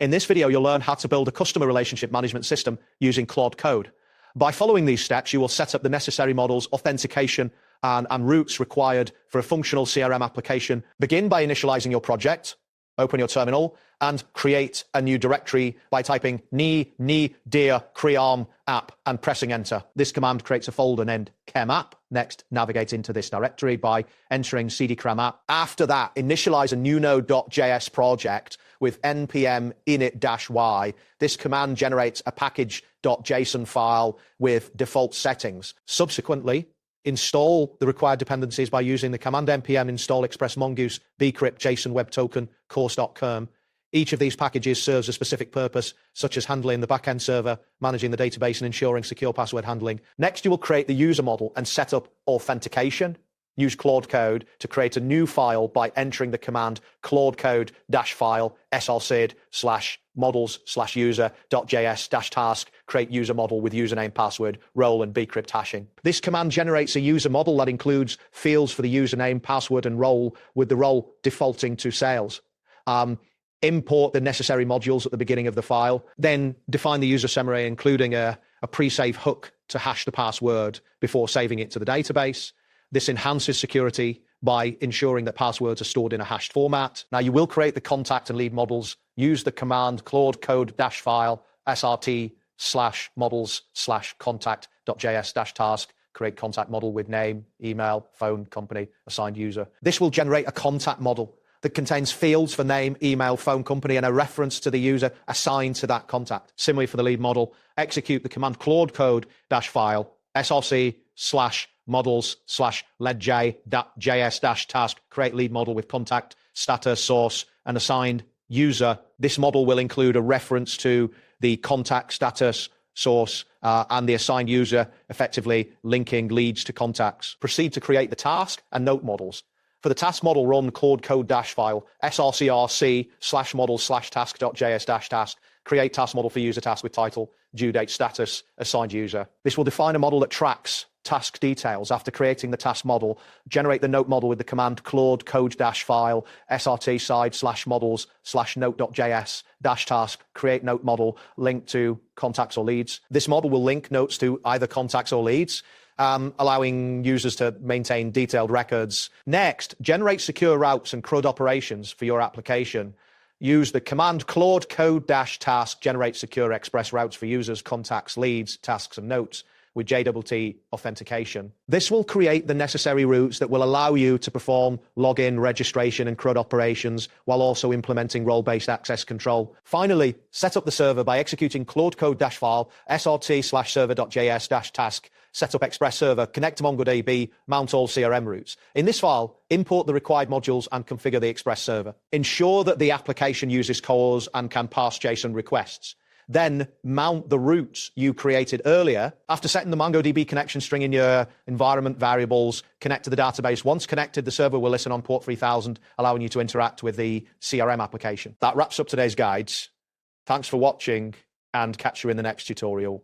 In this video, you'll learn how to build a customer relationship management system using Claude Code. By following these steps, you will set up the necessary models, authentication, and routes required for a functional CRM application. Begin by initializing your project, open your terminal, and create a new directory by typing ni dear cream app and pressing enter. This command creates a folder named chem app. Next, navigate into this directory by entering cd cram app. After that, initialize a new node.js project with npm init-y. This command generates a package.json file with default settings. Subsequently, install the required dependencies by using the command npm install express mongoose bcrypt json web token course.com. Each of these packages serves a specific purpose, such as handling the backend server, managing the database, and ensuring secure password handling. Next, you will create the user model and set up authentication. Use Claude Code to create a new file by entering the command Claude Code -file srcid/models/user.js-task, create user model with username, password, role, and bcrypt hashing. This command generates a user model that includes fields for the username, password, and role, with the role defaulting to sales. Import the necessary modules at the beginning of the file, then define the user summary, including a pre-save hook to hash the password before saving it to the database. This enhances security by ensuring that passwords are stored in a hashed format. Now, you will create the contact and lead models. Use the command Claude Code -file srt/models/contact.js-task, create contact model with name, email, phone, company, assigned user. This will generate a contact model that contains fields for name, email, phone, company, and a reference to the user assigned to that contact. Similarly, for the lead model, execute the command Claude Code -file src/models/ledj.js-task, create lead model with contact, status, source, and assigned user. This model will include a reference to the contact, status, source, and the assigned user, effectively linking leads to contacts. Proceed to create the task and note models. For the task model, run Claude Code -file srcrc/models/task.js-task, create task model for user task with title, due date, status, assigned user. This will define a model that tracks task details. After creating the task model, generate the note model with the command Claude Code -file srt/side/models/note.js-task, create note model linked to contacts or leads. This model will link notes to either contacts or leads, allowing users to maintain detailed records. Next, generate secure routes and CRUD operations for your application. Use the command Claude Code -task, generate secure express routes for users, contacts, leads, tasks, and notes with JTT authentication. This will create the necessary routes that will allow you to perform login, registration, and CRUD operations while also implementing role-based access control. Finally, set up the server by executing Claude Code -file srt/server.js-task, set up Express Server, connect to MongoDB, mount all CRM routes. In this file, import the required modules and configure the Express Server. Ensure that the application uses CORS and can pass JSON requests. Then mount the routes you created earlier. After setting the MongoDB connection string in your environment variables, connect to the database. Once connected, the server will listen on port 3000, allowing you to interact with the CRM application. That wraps up today's guides. Thanks for watching, and catch you in the next tutorial.